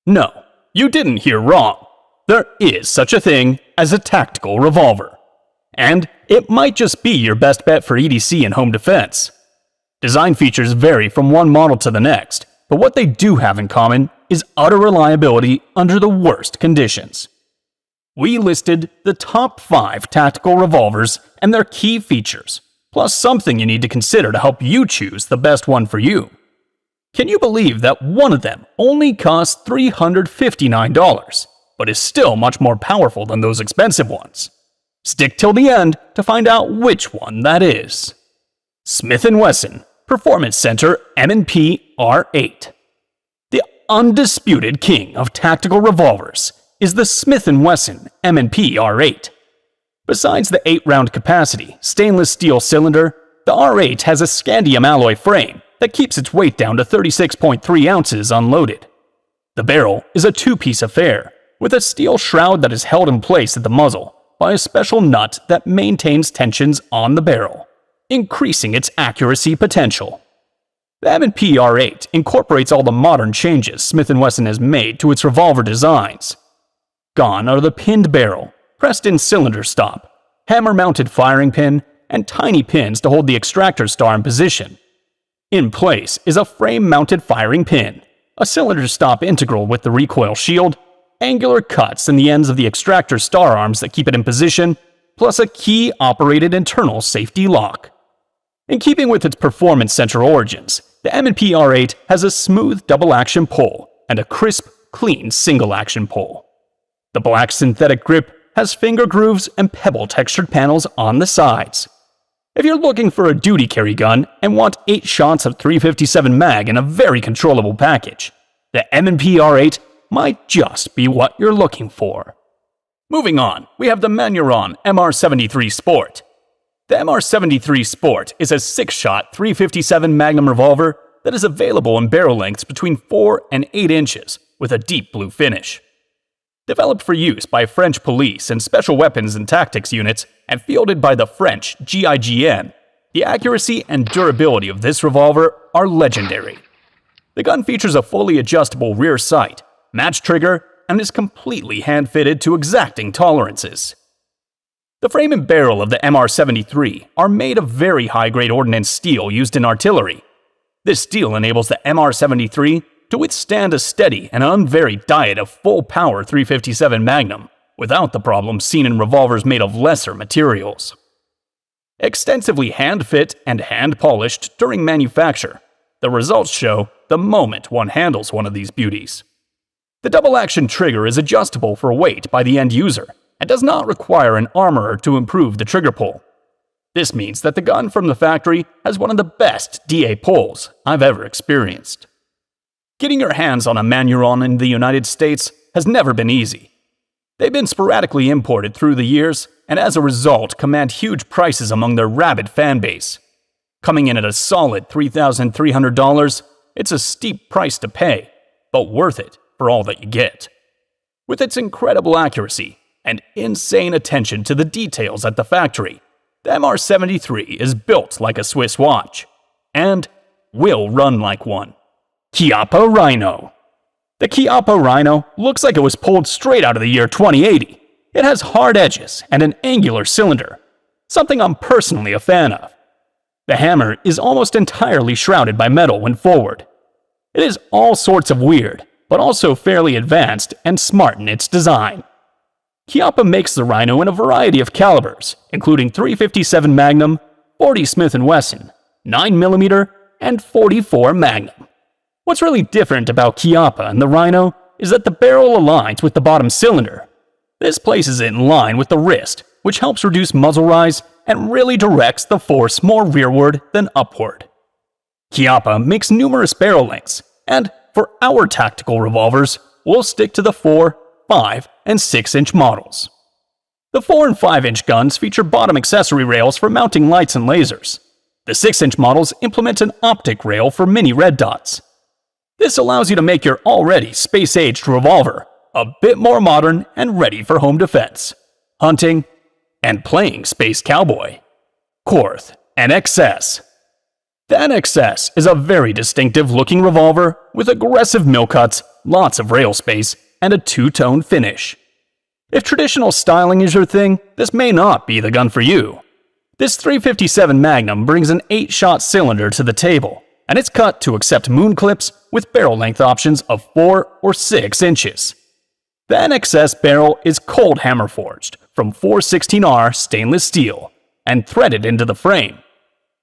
No, you didn't hear wrong. There is such a thing as a tactical revolver. And it might just be your best bet for EDC and home defense. Design features vary from one model to the next, but what they do have in common is utter reliability under the worst conditions. We listed the top 5 tactical revolvers and their key features, plus something you need to consider to help you choose the best one for you. Can you believe that one of them only costs $359, but is still much more powerful than those expensive ones? Stick till the end to find out which one that is. Smith & Wesson Performance Center M&P R8. The undisputed king of tactical revolvers is the Smith & Wesson M&P R8. Besides the 8-round capacity stainless steel cylinder, the R8 has a scandium alloy frame that keeps its weight down to 36.3 ounces unloaded. The barrel is a 2-piece affair, with a steel shroud that is held in place at the muzzle by a special nut that maintains tensions on the barrel, increasing its accuracy potential. The M&P R8 incorporates all the modern changes Smith & Wesson has made to its revolver designs. Gone are the pinned barrel, pressed-in cylinder stop, hammer-mounted firing pin, and tiny pins to hold the extractor star in position. In place is a frame-mounted firing pin, a cylinder stop integral with the recoil shield, angular cuts in the ends of the extractor star arms that keep it in position, plus a key-operated internal safety lock. In keeping with its performance center origins, the M&P R8 has a smooth double-action pull and a crisp, clean single-action pull. The black synthetic grip has finger grooves and pebble-textured panels on the sides. If you're looking for a duty carry gun and want 8 shots of .357 mag in a very controllable package, the M&P R8 might just be what you're looking for. Moving on, we have the Manuron MR73 Sport. The MR73 Sport is a 6-shot .357 Magnum revolver that is available in barrel lengths between 4 and 8 inches with a deep blue finish. Developed for use by French police and special weapons and tactics units and fielded by the French GIGN, the accuracy and durability of this revolver are legendary. The gun features a fully adjustable rear sight, match trigger, and is completely hand-fitted to exacting tolerances. The frame and barrel of the MR73 are made of very high-grade ordnance steel used in artillery. This steel enables the MR73 to withstand a steady and unvaried diet of full-power .357 Magnum without the problems seen in revolvers made of lesser materials. Extensively hand-fit and hand-polished during manufacture, the results show the moment one handles one of these beauties. The double-action trigger is adjustable for weight by the end user and does not require an armorer to improve the trigger pull. This means that the gun from the factory has one of the best DA pulls I've ever experienced. Getting your hands on a Manuron in the United States has never been easy. They've been sporadically imported through the years, and as a result command huge prices among their rabid fan base. Coming in at a solid $3,300, it's a steep price to pay, but worth it for all that you get. With its incredible accuracy and insane attention to the details at the factory, the MR73 is built like a Swiss watch, and will run like one. Chiappa Rhino. The Chiappa Rhino looks like it was pulled straight out of the year 2080. It has hard edges and an angular cylinder, something I'm personally a fan of. The hammer is almost entirely shrouded by metal when forward. It is all sorts of weird, but also fairly advanced and smart in its design. Chiappa makes the Rhino in a variety of calibers, including .357 Magnum, .40 Smith & Wesson, 9mm, and .44 Magnum. What's really different about Chiappa and the Rhino is that the barrel aligns with the bottom cylinder. This places it in line with the wrist, which helps reduce muzzle rise and really directs the force more rearward than upward. Chiappa makes numerous barrel lengths, and for our tactical revolvers, we'll stick to the 4, 5, and 6-inch models. The 4 and 5-inch guns feature bottom accessory rails for mounting lights and lasers. The 6-inch models implement an optic rail for mini red dots. This allows you to make your already space-aged revolver a bit more modern and ready for home defense, hunting, and playing space cowboy. Fourth, NXS. The NXS is a very distinctive looking revolver with aggressive mill cuts lots of rail space, and a two-tone finish. If traditional styling is your thing, this may not be the gun for you. This .357 Magnum brings an 8-shot cylinder to the table, and it's cut to accept moon clips with barrel length options of 4 or 6 inches. The NXS barrel is cold hammer forged from 416R stainless steel and threaded into the frame.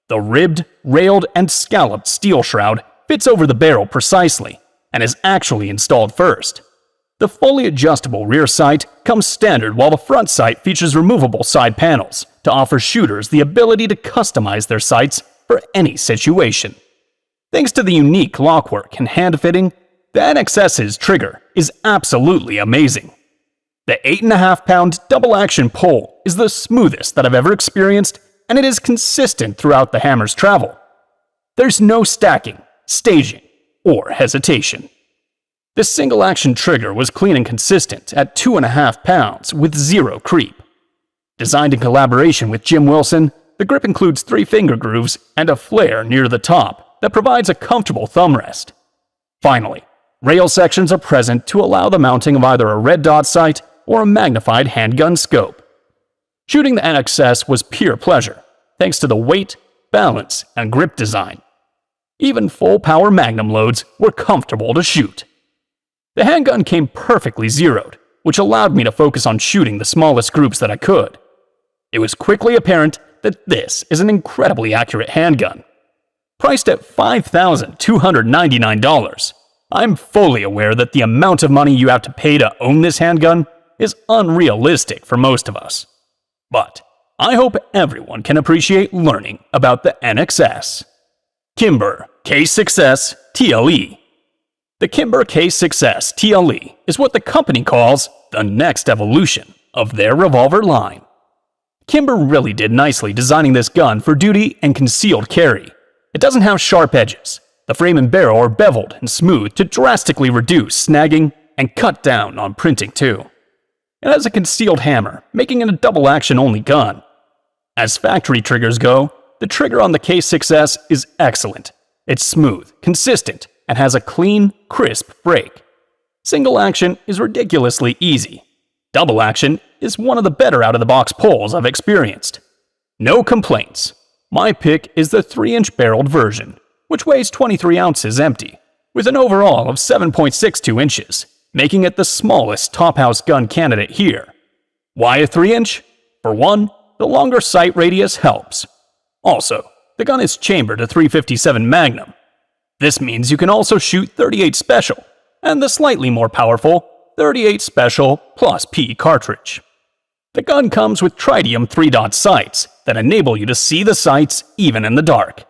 The ribbed, railed, and scalloped steel shroud fits over the barrel precisely and is actually installed first. The fully adjustable rear sight comes standard, while the front sight features removable side panels to offer shooters the ability to customize their sights for any situation. Thanks to the unique lockwork and hand fitting, the NXS's trigger is absolutely amazing. The 8.5-pound double-action pull is the smoothest that I've ever experienced, and it is consistent throughout the hammer's travel. There's no stacking, staging, or hesitation. The single-action trigger was clean and consistent at 2.5 pounds with zero creep. Designed in collaboration with Jim Wilson, the grip includes 3 finger grooves and a flare near the top that provides a comfortable thumb rest. Finally, rail sections are present to allow the mounting of either a red dot sight or a magnified handgun scope. Shooting the NXS was pure pleasure, thanks to the weight, balance, and grip design. Even full-power Magnum loads were comfortable to shoot. The handgun came perfectly zeroed, which allowed me to focus on shooting the smallest groups that I could. It was quickly apparent that this is an incredibly accurate handgun. Priced at $5,299, I'm fully aware that the amount of money you have to pay to own this handgun is unrealistic for most of us. But I hope everyone can appreciate learning about the NXS. Kimber K6S TLE. The Kimber K6S TLE is what the company calls the next evolution of their revolver line. Kimber really did nicely designing this gun for duty and concealed carry. It doesn't have sharp edges. The frame and barrel are beveled and smooth to drastically reduce snagging and cut down on printing too. It has a concealed hammer, making it a double-action only gun. As factory triggers go, the trigger on the K6S is excellent. It's smooth, consistent, and has a clean, crisp break. Single action is ridiculously easy. Double action is one of the better out-of-the-box pulls I've experienced. No complaints. My pick is the 3-inch barreled version, which weighs 23 ounces empty, with an overall of 7.62 inches, making it the smallest top-house gun candidate here. Why a 3-inch? For one, the longer sight radius helps. Also, the gun is chambered a .357 Magnum. This means you can also shoot .38 Special, and the slightly more powerful .38 Special plus P cartridge. The gun comes with tritium 3-dot sights that enable you to see the sights even in the dark.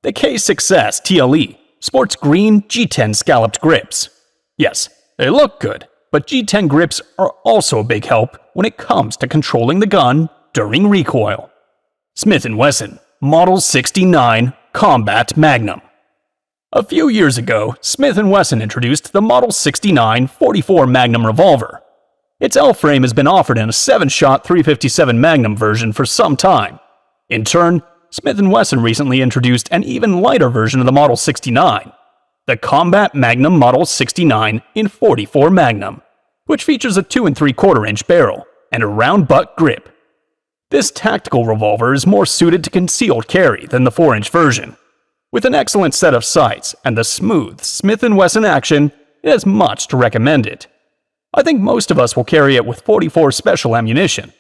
The K6S TLE sports green G10 scalloped grips. Yes, they look good, but G10 grips are also a big help when it comes to controlling the gun during recoil. Smith & Wesson Model 69 Combat Magnum. A few years ago, Smith & Wesson introduced the Model 69 44 Magnum revolver. Its L-frame has been offered in a 7-shot .357 Magnum version for some time. In turn, Smith & Wesson recently introduced an even lighter version of the Model 69, the Combat Magnum Model 69 in 44 Magnum, which features a 2 3/4-inch barrel and a round butt grip. This tactical revolver is more suited to concealed carry than the 4-inch version. With an excellent set of sights and the smooth Smith & Wesson action, it has much to recommend it. I think most of us will carry it with 44 Special ammunition,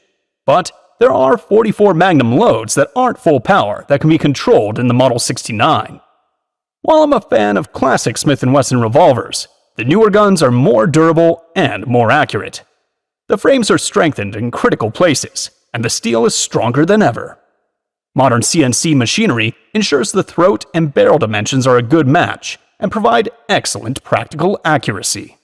but there are 44 Magnum loads that aren't full power that can be controlled in the Model 69. While I'm a fan of classic Smith & Wesson revolvers, the newer guns are more durable and more accurate. The frames are strengthened in critical places, and the steel is stronger than ever. Modern CNC machinery ensures the throat and barrel dimensions are a good match and provide excellent practical accuracy.